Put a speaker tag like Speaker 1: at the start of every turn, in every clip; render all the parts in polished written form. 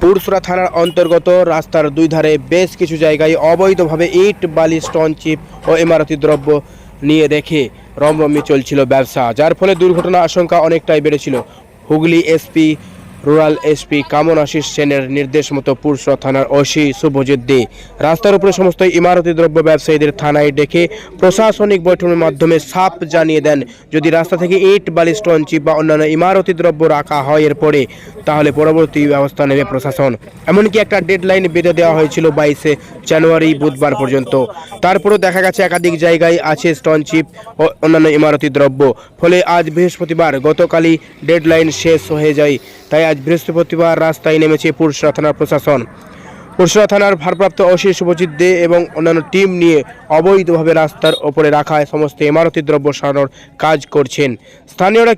Speaker 1: পুরসরা থানার অন্তর্গত রাস্তার দুই ধারে বেশ কিছু জায়গায় অবৈধভাবে ইট বালি স্টোন চিপ ও ইমারতি দ্রব্য নিয়ে রেখে রমরমিয়ে চলছিল ব্যবসা, যার ফলে দুর্ঘটনা আশঙ্কা অনেকটাই বেড়েছিল। হুগলি এসপি রুরাল এসপি কামন আশিস সেনের নির্দেশ মতো পুরসরা থানার ওসি শুভজিৎ দে রাস্তার উপরে সমস্ত ইমারতি দ্রব্য ব্যবসায়ীদের থানায় ডেকে প্রশাসনিক বৈঠকের মাধ্যমে সাফ জানিয়ে দেন, যদি রাস্তা থেকে ইট বালি স্টোন চিপ বা অন্যান্য ইমারতি দ্রব্য রাখা হয় এরপরে তাহলে পরবর্তী ব্যবস্থা নেবে প্রশাসন। এমনকি একটা ডেডলাইন বেঁধে দেওয়া হয়েছিল 22শে জানুয়ারি বুধবার পর্যন্ত। তারপরেও দেখা গেছে একাধিক জায়গায় আছে স্টোন চিপ ও অন্যান্য ইমারতি দ্রব্য, ফলে আজ বৃহস্পতিবার গতকালই ডেডলাইন শেষ হয়ে যায়। তাই আজ বৃহস্পতিবার রাস্তায় নেমেছে পুরসরা থানার প্রশাসন। পুরসরা থানার ভারপ্রাপ্ত ওসি শুভজিৎ দে এবং অন্যান্য টিম নিয়ে অবৈধভাবে রাস্তার ওপরে রাখা সমস্ত ইমারতি দ্রব্য সরানোর কাজ করছেন। স্থানীয়রা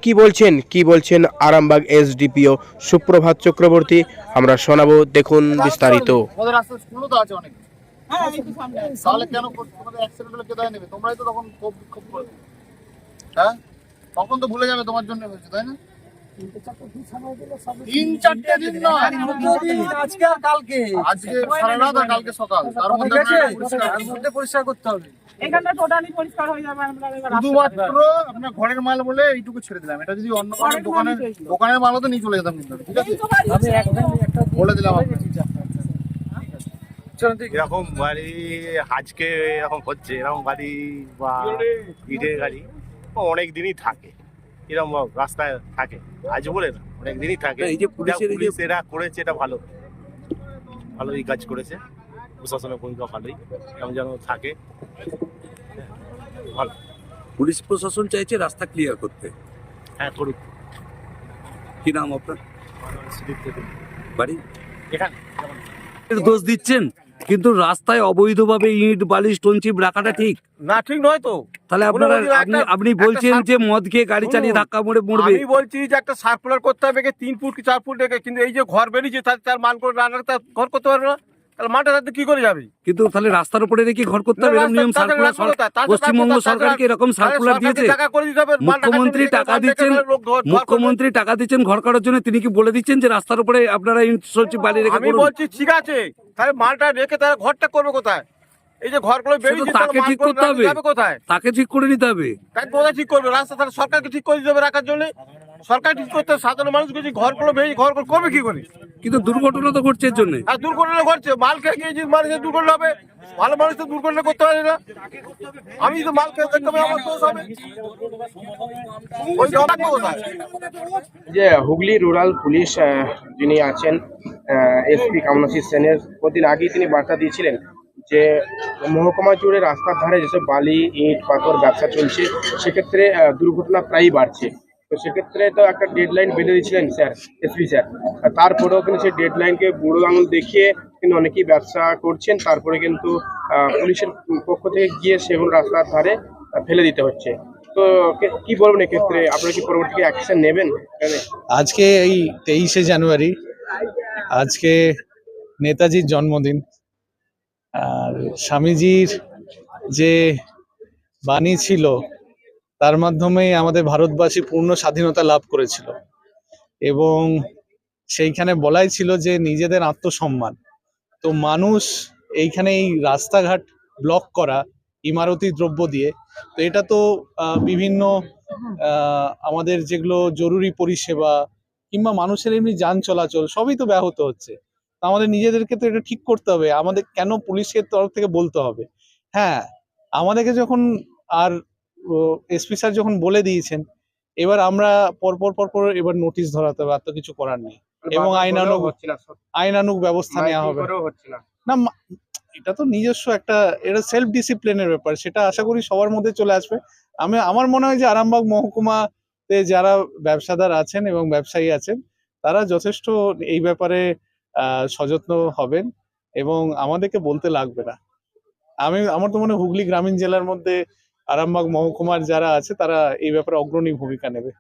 Speaker 1: কি বলছেন আরামবাগ এসডিপিও সুপ্রভাত চক্রবর্তী, আমরা শোনাবো, দেখুন বিস্তারিত।
Speaker 2: তখন তো ভুলে যাবে, তোমার জন্য হয়েছে, তাই না? 3-4 দিন নয়,
Speaker 3: আজকে আর কালকে,
Speaker 2: আজকে সারা রাত আর কালকে সকাল, তার মধ্যে
Speaker 3: পরিষ্কার করতে হবে।
Speaker 4: এখানটা টোটালি পরিষ্কার হয়ে যাবে। আমরা
Speaker 2: শুধুমাত্র আপনার ঘরের মাল বলে এইটুকু ছেড়ে দিলাম। এটা যদি অন্য কোনো দোকানের মাল হতো নিয়ে চলে যেতাম, কিন্তু ঠিক আছে, বলে দিলাম আপনাকে।
Speaker 5: এরকম গাড়ি আজকে এরকম হচ্ছে, এরকম গাড়ি বা ইটের গাড়ি অনেক দিনই থাকে, এরকম রাস্তায় থাকে, আজ বলে না, অনেক দিনই থাকে।
Speaker 3: এই যে পুলিশ
Speaker 5: এরা করেছে, এটা ভালোই কাজ করেছে, প্রশাসনের ভূমিকা ভালোই, এরকম যেন থাকে, ভালো।
Speaker 3: পুলিশ প্রশাসন চাইছে রাস্তা ক্লিয়ার করতে।
Speaker 5: হ্যাঁ, করুক।
Speaker 3: কি নাম আপনার? বাড়ি
Speaker 5: এখানে
Speaker 3: দোষ দিচ্ছেন, কিন্তু রাস্তায় অবৈধভাবে ইট বালি স্টোন চিপ রাখাটা ঠিক
Speaker 6: না, ঠিক নয় তো।
Speaker 3: তাহলে আপনারা আপনি বলছেন যে মদ খেয়ে গাড়ি চালিয়ে ধাক্কা মরে মরবে।
Speaker 6: আমি বলছি যে একটা সার্কুলার করতে হবে 3 ফুট কি 4 ফুট রেখে, কিন্তু এই যে ঘর বেরিয়েছে তার মান করে রান্নার তার ঘর করতে পারবে না, তাহলে মাঠে তাতে কি করে যাবে?
Speaker 3: কিন্তু তাহলে রাস্তার উপরে রেখে ঘর করতে হবে, এরকম নিয়ম সার্কুলার পশ্চিমবঙ্গ সরকারকে এরকম সার্কুলার দিয়েছে। মুখ্যমন্ত্রী টাকা দিচ্ছেন ঘর করার জন্য, তিনি কি বলে দিচ্ছেন যে রাস্তার উপরে আপনারা ইট সবজি বালি রেখে?
Speaker 6: আমি বলছি ঠিক আছে, তাহলে মালটা রেখে তারা ঘরটা করবে কোথায়? এই যে ঘরগুলো বেরিয়েছে
Speaker 3: তাকে ঠিক করতে হবে,
Speaker 6: কোথায়?
Speaker 3: তাকে ঠিক করে নিতে হবে।
Speaker 6: তাই কোথায় ঠিক করবে? রাস্তা তাহলে সরকারকে ঠিক করে দিতে হবে রাখার জন্য। সরকার ঠিক করতে হবে, সাধারণ মানুষ কিছু ঘরগুলো বেরিয়ে ঘর করবে কি করে?
Speaker 3: কিন্তু দুর্ঘটনা তো ঘটছে এর জন্য।
Speaker 6: আর দুর্ঘটনা ঘটছে, মাল খেয়ে গিয়ে মানুষের দুর্ঘটনা হবে, ভালো মানুষ তো দুর্ঘটনা করতে পারে না। আমি তো মাল খেয়ে দেখতে আমার দোষ হবে। ওই জবাবটা কোথায়?
Speaker 1: যে হুগলি রুরাল পুলিশ যিনি আছেন এসপি কামন আশিস সেনের, কদিন আগেই তিনি বার্তা দিয়েছিলেন যে মহকুমা জুড়ে রাস্তার ধারে যেসব বালি ইট পাথর ব্যবসা চলছে সেক্ষেত্রে দুর্ঘটনা প্রায়ই বাড়ছে। তো সেক্ষেত্রে তো একটা ডেডলাইন বেঁধে দিয়েছিলেন স্যার, এসপি স্যার। তারপরেও কিন্তু সেই ডেডলাইনকে বুড়ো আঙুল দেখিয়ে কিন্তু অনেকেই ব্যবসা করছেন, তারপরে কিন্তু পুলিশের পক্ষ থেকে গিয়ে সেগুলো রাস্তার ধারে ফেলে দিতে হচ্ছে। তো কি বলবেন এক্ষেত্রে, আপনারা কি পরবর্তী অ্যাকশন নেবেন?
Speaker 7: আজকে এই 23শে জানুয়ারি, আজকে নেতাজির জন্মদিন। আর স্বামীজির যে বাণী ছিল তার মাধ্যমে আমাদের ভারতবাসী পূর্ণ স্বাধীনতা লাভ করেছিল, এবং সেইখানে বলাই ছিল যে নিজেদের আত্মসম্মান। তো মানুষ এইখানে এই রাস্তাঘাট ব্লক করা ইমারতি দ্রব্য দিয়ে, তো এটা তো বিভিন্ন আমাদের যেগুলো জরুরি পরিষেবা কিংবা মানুষের এমনি যান চলাচল সবই তো ব্যাহত হচ্ছে। তো আমাদের নিজেদেরকে তো এটা ঠিক করতে হবে, আমাদের কেন পুলিশের তরফ থেকে বলতে হবে? হ্যাঁ, আমাদেরকে যখন আর এসপি স্যার যখন বলে দিয়েছেন, এবার আমরা পরপর এবার নোটিশ ধরাতে হবে, আর তো কিছু করার নেই, এবং আইনানুগ ব্যবস্থা নেওয়া হবে। না, এটা তো নিজস্ব একটা, এটা সেলফ ডিসিপ্লিনের ব্যাপার, সেটা আশা করি সবার মধ্যে চলে আসবে। আমার মনে হয় যে আরামবাগ মহকুমাতে যারা ব্যবসাদার আছেন এবং ব্যবসায়ী আছেন তারা যথেষ্ট এই ব্যাপারে সযত্ন হবেন এবং আমাদেরকে বলতে লাগবে না। আমার তো মনে হয় হুগলি গ্রামীণ জেলার মধ্যে আরামবাগ মহকুমার যারা আছে তারা এই ব্যাপারে অগ্রণী ভূমিকা নেবে।